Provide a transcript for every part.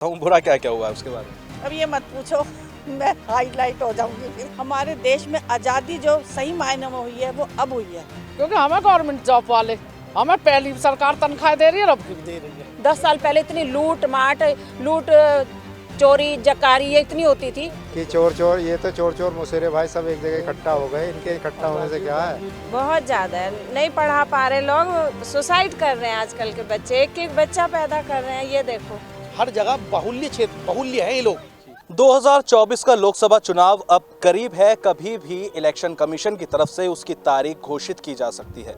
बुरा क्या क्या हुआ उसके बारे में? अब ये मत पूछो, मैं हाईलाइट हो जाऊंगी फिर। हमारे देश में आज़ादी जो सही मायने में हुई है वो अब हुई है, क्योंकि हमें गवर्नमेंट जॉब वाले, हमें पहली सरकार तनख्वाह दे रही है, अब भी दे रही है। 10 साल पहले इतनी लूट चोरी जकारी ये इतनी होती थी कि चोर ये तो चोर मुसेरे भाई सब एक जगह इकट्ठा हो गए। इनके इकट्ठा होने से क्या है, बहुत ज्यादा है। नहीं पढ़ा पा रहे लोग, सुसाइड कर रहे हैं आजकल के बच्चे, एक एक बच्चा पैदा कर रहे हैं। ये देखो हर जगह बाहुल्य क्षेत्र बाहुल्य है ये लोग। 2024 का लोकसभा चुनाव अब करीब है। कभी भी इलेक्शन कमीशन की तरफ से उसकी तारीख घोषित की जा सकती है,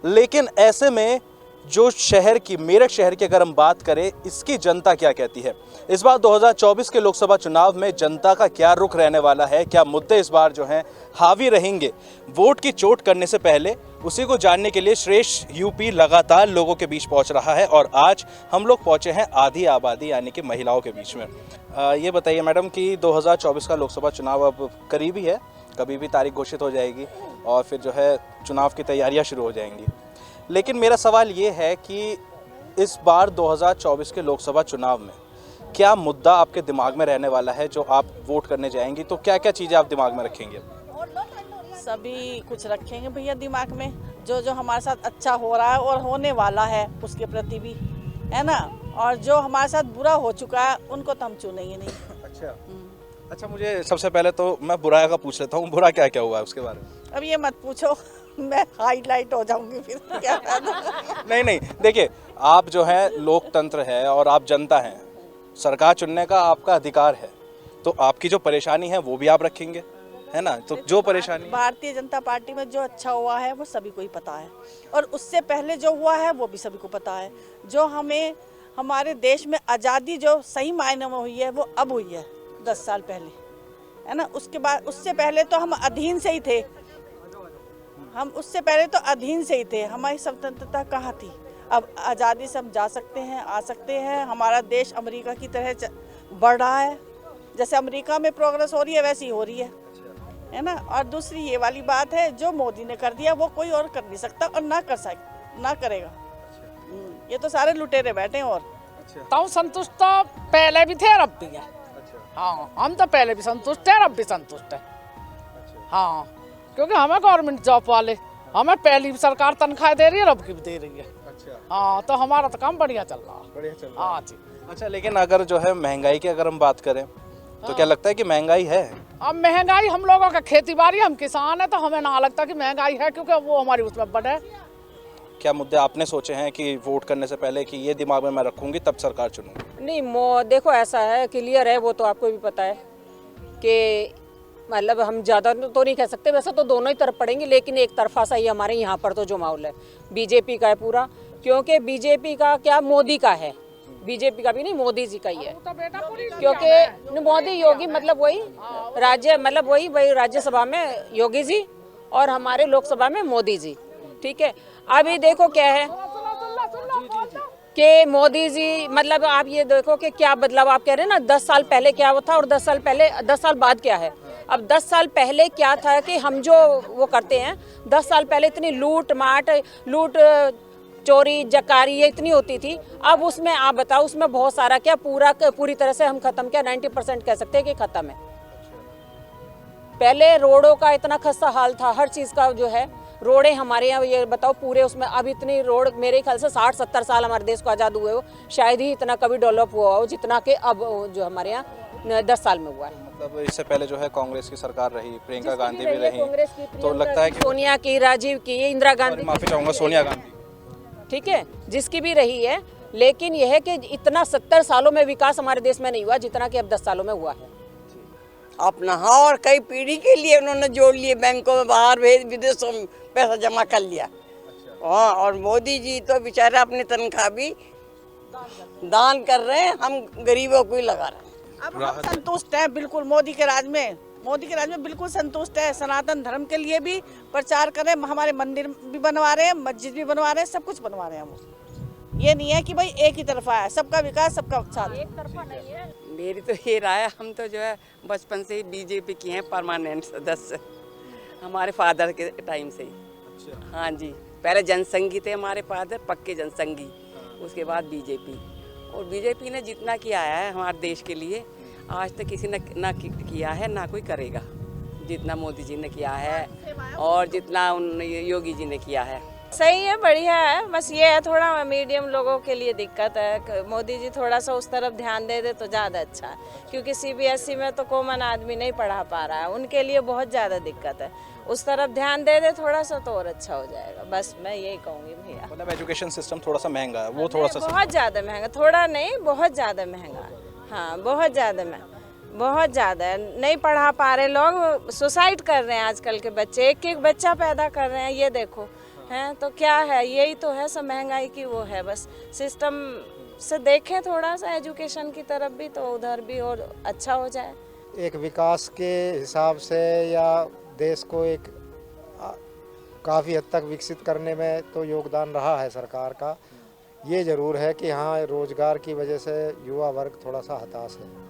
लेकिन ऐसे में जो शहर की, मेरठ शहर की अगर हम बात करें, इसकी जनता क्या कहती है? इस बार 2024 के लोकसभा चुनाव में जनता का क्या रुख रहने वाला है? क्या मुद्दे इस बार जो हैं हावी रहेंगे? वोट की चोट करने से पहले उसी को जानने के लिए श्रेष्ठ यूपी लगातार लोगों के बीच पहुंच रहा है और आज हम लोग पहुंचे हैं आधी आबादी यानी कि महिलाओं के बीच में। ये बताइए मैडम कि 2024 का लोकसभा चुनाव अब करीब ही है, कभी भी तारीख घोषित हो जाएगी और फिर जो है चुनाव की तैयारियां शुरू हो जाएंगी, लेकिन मेरा सवाल ये है कि इस बार 2024 के लोकसभा चुनाव में क्या मुद्दा आपके दिमाग में रहने वाला है जो आप वोट करने जाएंगी? तो क्या क्या चीज़ें आप दिमाग में रखेंगे? सभी कुछ रखेंगे भैया दिमाग में, जो जो हमारे साथ अच्छा हो रहा है और होने वाला है उसके प्रति भी, है ना। और जो हमारे साथ बुरा हो चुका है उनको तो हम चुनेंगे नहीं। अच्छा, मुझे सबसे पहले तो मैं बुराई का पूछ लेता हूँ, बुरा क्या क्या हुआ है उसके बारे में? अब ये मत पूछो, मैं हाईलाइट हो जाऊंगी फिर क्या फायदा। नहीं, देखिए, आप जो है लोकतंत्र है और आप जनता हैं, सरकार चुनने का आपका अधिकार है, तो आपकी जो परेशानी है वो भी आप रखेंगे, है ना। तो जो परेशानी भारतीय जनता पार्टी में जो अच्छा हुआ है वो सभी को ही पता है, और उससे पहले जो हुआ है वो भी सभी को पता है। जो हमें हमारे देश में आज़ादी जो सही मायने में हुई है वो अब हुई है 10 साल पहले, है ना। उसके बाद उससे पहले तो हम अधीन से ही थे, हम उससे पहले तो अधीन से ही थे। हमारी स्वतंत्रता कहाँ थी? अब आज़ादी से हम जा सकते हैं, आ सकते हैं। हमारा देश अमेरिका की तरह बढ़ रहा है, जैसे अमेरिका में प्रोग्रेस हो रही है वैसी हो रही है ना। और दूसरी ये वाली बात है, जो मोदी ने कर दिया वो कोई और कर नहीं सकता और ना करेगा। ये तो सारे लुटेरे बैठे हैं। और तो संतुष्ट तो पहले भी थे, अब भी है। हाँ, हम तो पहले भी संतुष्ट है, अब भी संतुष्ट है। हाँ, क्योंकि हमें गवर्नमेंट जॉब वाले, हमें पहली सरकार तनख्वाह दे रही है, अब भी दे रही है। हाँ, तो हमारा तो काम बढ़िया चल रहा है। हाँ जी। अच्छा, लेकिन अगर जो है महंगाई की अगर हम बात करें तो क्या लगता है कि महंगाई है? अब महंगाई, हम लोगों का खेती बाड़ी, हम किसान है, तो हमें ना लगता कि महंगाई है, क्योंकि वो हमारी उसमें बढ़े। क्या मुद्दे आपने सोचे हैं कि वोट करने से पहले कि ये दिमाग में मैं रखूंगी तब सरकार चुनूंगी? नहीं, देखो ऐसा है, क्लियर है, वो तो आपको भी पता है कि मतलब हम ज़्यादा तो नहीं कह सकते, वैसे तो दोनों ही तरफ पड़ेंगे, लेकिन एक तरफा सा ही हमारे यहाँ पर तो जो माहौल है बीजेपी का है पूरा। क्योंकि बीजेपी का क्या, मोदी का है, बीजेपी का भी नहीं, मोदी जी का ही है। क्योंकि मोदी योगी मतलब वही राज्य, मतलब वही राज्यसभा में योगी जी और हमारे लोकसभा में मोदी जी। ठीक है, अभी देखो क्या है कि मोदी जी, मतलब आप ये देखो कि क्या बदलाव, आप कह रहे हैं ना 10 साल पहले क्या था और 10 साल बाद क्या है। अब 10 साल पहले क्या था कि हम जो वो करते हैं, 10 साल पहले इतनी लूट चोरी जकारी ये इतनी होती थी। अब उसमें आप बताओ, उसमें बहुत सारा क्या पूरी तरह से हम खत्म, क्या 90% कह सकते हैं कि खत्म है। पहले रोडों का इतना खस्ता हाल था, हर चीज़ का जो है, रोडें हमारे यहाँ ये बताओ पूरे उसमें, अब इतनी रोड मेरे ख्याल से 60-70 साल हमारे देश को आज़ाद हुए हो, शायद ही इतना कभी डेवलप हुआ हो जितना कि अब जो हमारे यहाँ 10 साल में हुआ है। मतलब इससे पहले जो है कांग्रेस की सरकार रही, प्रियंका गांधी भी रही, कांग्रेस की, तो लगता है कि सोनिया की, राजीव की, इंदिरा गांधी, माफी चाहूंगा, सोनिया गांधी, ठीक है, जिसकी भी रही है, लेकिन यह है कि इतना 70 सालों में विकास हमारे देश में नहीं हुआ जितना कि अब 10 सालों में हुआ है। अपना हाँ, और कई पीढ़ी के लिए उन्होंने जोड़ लिए, बैंकों में बाहर भेज, विदेशों में पैसा जमा कर लिया। हाँ, और मोदी जी तो बेचारा अपनी तनख्वाह भी दान कर रहे हैं, हम गरीबों को ही लगा रहे हैं। अब हम संतुष्ट हैं बिल्कुल मोदी के राज में बिल्कुल संतुष्ट है। सनातन धर्म के लिए भी प्रचार करें, हमारे मंदिर भी बनवा रहे हैं, मस्जिद भी बनवा रहे हैं, सब कुछ बनवा रहे हैं हम। ये नहीं है कि भाई एक ही तरफा है, सबका विकास, सबका साथ। एक तरफा नहीं है। मेरी तो ये राय, हम तो जो है बचपन से ही बीजेपी की हैं, परमानेंट सदस्य, हमारे फादर के टाइम से ही। हाँ जी, पहले जनसंघी थे हमारे फादर, पक्के जनसंघी, उसके बाद बीजेपी। और बीजेपी ने जितना किया है हमारे देश के लिए आज तक किसी ने ना किया है ना कोई करेगा, जितना मोदी जी ने किया है और जितना उन योगी जी ने किया है। सही है, बढ़िया है। बस ये है थोड़ा मीडियम लोगों के लिए दिक्कत है। मोदी जी थोड़ा सा उस तरफ ध्यान दे दे तो ज़्यादा अच्छा है, क्योंकि सीबीएसई में तो कॉमन आदमी नहीं पढ़ा पा रहा है, उनके लिए बहुत ज़्यादा दिक्कत है। उस तरफ ध्यान दे दे थोड़ा सा तो और अच्छा हो जाएगा। बस मैं यही कहूँगी भैया। मतलब एजुकेशन सिस्टम थोड़ा सा महंगा है, वो थोड़ा सा बहुत ज़्यादा महंगा, थोड़ा नहीं बहुत ज़्यादा महंगा है। हाँ बहुत ज़्यादा बहुत ज़्यादा है। नहीं पढ़ा पा रहे लोग, सुसाइड कर रहे हैं आजकल के बच्चे, एक एक बच्चा पैदा कर रहे हैं, ये देखो हैं। तो क्या है, यही तो है सब महंगाई की वो है। बस सिस्टम से देखें थोड़ा सा एजुकेशन की तरफ भी, तो उधर भी और अच्छा हो जाए। एक विकास के हिसाब से या देश को एक काफ़ी हद तक विकसित करने में तो योगदान रहा है सरकार का। ये ज़रूर है कि हाँ, रोज़गार की वजह से युवा वर्ग थोड़ा सा हताश है।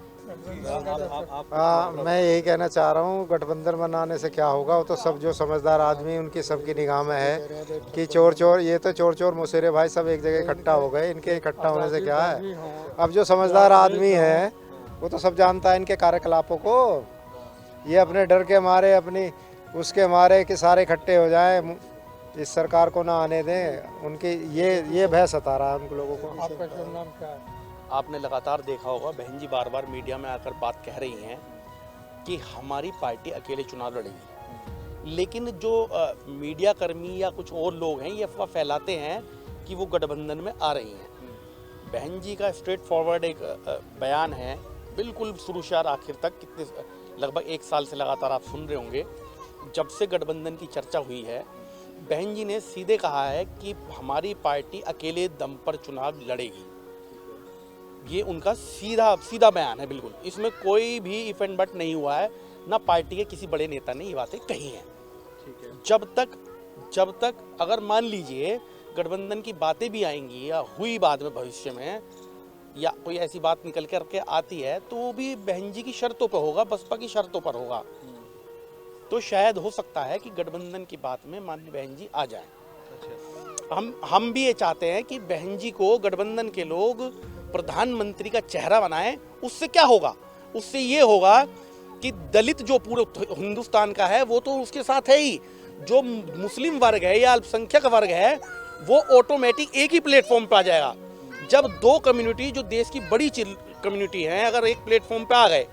हाँ, मैं यही कहना चाह रहा हूँ, गठबंधन बनाने से क्या होगा, वो तो सब जो समझदार आदमी उनकी सबकी निगाह में है कि चोर ये तो चोर मुसेरे भाई सब एक जगह इकट्ठा हो गए। इनके इकट्ठा होने से क्या है, अब जो समझदार आदमी है वो तो सब जानता है इनके कार्यकलापों को। ये अपने डर के मारे, अपनी उसके मारे कि सारे इकट्ठे हो जाएं, इस सरकार को ना आने दें, उनकी ये भय सता रहा है उन लोगों को। आपका शुभ नाम क्या है? आपने लगातार देखा होगा बहन जी बार बार मीडिया में आकर बात कह रही हैं कि हमारी पार्टी अकेले चुनाव लड़ेगी, लेकिन जो मीडिया कर्मी या कुछ और लोग हैं ये अफवाह फैलाते हैं कि वो गठबंधन में आ रही हैं। बहन जी का स्ट्रेट फॉरवर्ड एक बयान है, बिल्कुल शुरू से आखिर तक, कितने लगभग 1 साल से लगातार आप सुन रहे होंगे। जब से गठबंधन की चर्चा हुई है, बहन जी ने सीधे कहा है कि हमारी पार्टी अकेले दम पर चुनाव लड़ेगी। ये उनका सीधा बयान है, बिल्कुल इसमें कोई भी इफ एंड बट नहीं हुआ है, ना पार्टी के किसी बड़े नेता ने ये बातें कही हैं। जब तक अगर मान लीजिए गठबंधन की बातें भी आएंगी या हुई बाद में भविष्य में, या कोई ऐसी बात निकल करके आती है, तो वो भी बहन जी की शर्तों पर होगा, बसपा की शर्तों पर होगा। तो शायद हो सकता है कि गठबंधन की बात में माननीय बहन जी आ जाएं। हम भी ये चाहते हैं कि बहन जी को गठबंधन के लोग प्रधानमंत्री का चेहरा बनाएं। उससे क्या होगा, उससे ये होगा कि दलित जो पूरे हिंदुस्तान का है वो तो उसके साथ है ही, जो मुस्लिम वर्ग है या अल्पसंख्यक वर्ग है वो ऑटोमेटिक एक ही प्लेटफॉर्म पर आ जाएगा। जब दो कम्युनिटी जो देश की बड़ी कम्युनिटिटी हैं अगर एक प्लेटफॉर्म पे आ गए,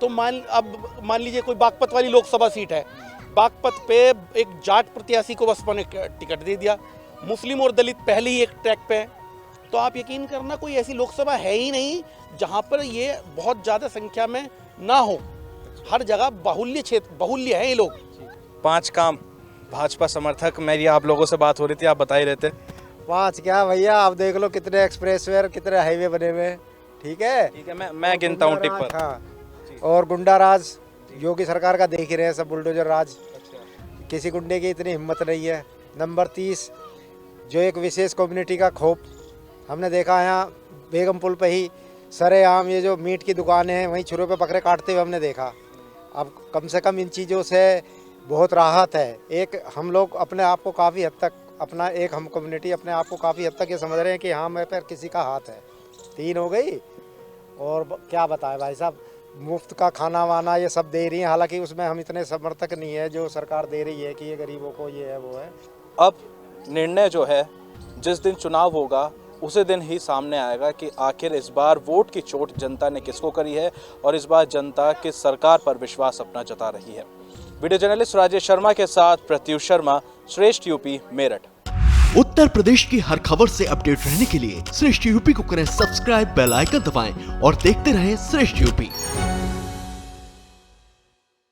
तो मान लीजिए कोई बागपत वाली लोकसभा सीट है, बागपत पे एक जाट प्रत्याशी को बसपा ने टिकट दे दिया, मुस्लिम और दलित पहले ही एक ट्रैक पे है, तो आप यकीन करना कोई ऐसी लोकसभा है ही नहीं जहां पर ये बहुत ज़्यादा संख्या में ना हो। हर जगह बाहुल्य है ये लोग। 5 काम भाजपा समर्थक, मेरी आप लोगों से बात हो रही थी, आप बता ही रहे थे। 5 क्या भैया, आप देख लो कितने एक्सप्रेसवे, कितने हाईवे बने हुए हैं। ठीक है, मैं गिनता हूँ टिप पर। हाँ, और गुंडा राज योगी सरकार का देख ही रहे हैं, सब बुलडोजर राज। किसी गुंडे की इतनी हिम्मत नहीं है। नंबर 30 जो एक विशेष कम्युनिटी का खौफ हमने देखा यहाँ बेगम पुल पे ही सरेआम, ये जो मीट की दुकानें हैं वहीं छुरे पे पकड़े काटते हुए हमने देखा। अब कम से कम इन चीज़ों से बहुत राहत है। एक हम लोग अपने आप को काफ़ी हद तक, अपना एक हम कम्युनिटी अपने आप को काफ़ी हद तक ये समझ रहे हैं कि हाँ मेरे पर किसी का हाथ है। 3 हो गई, और क्या बताएं भाई साहब, मुफ्त का खाना वाना ये सब दे रही हैं, हालांकि उसमें हम इतने समर्थक नहीं है जो सरकार दे रही है कि ये गरीबों को ये है वो है। अब निर्णय जो है, जिस दिन चुनाव होगा उसी दिन ही सामने आएगा कि आखिर इस बार वोट की चोट जनता ने किसको करी है और इस बार जनता किस सरकार पर विश्वास अपना जता रही है। वीडियो जर्नलिस्ट राजेश शर्मा के साथ प्रत्युष शर्मा, श्रेष्ठ यूपी, मेरठ। उत्तर प्रदेश की हर खबर से अपडेट रहने के लिए श्रेष्ठ यूपी को करें सब्सक्राइब, बेल आइकन दबाएं और देखते रहें श्रेष्ठ यूपी।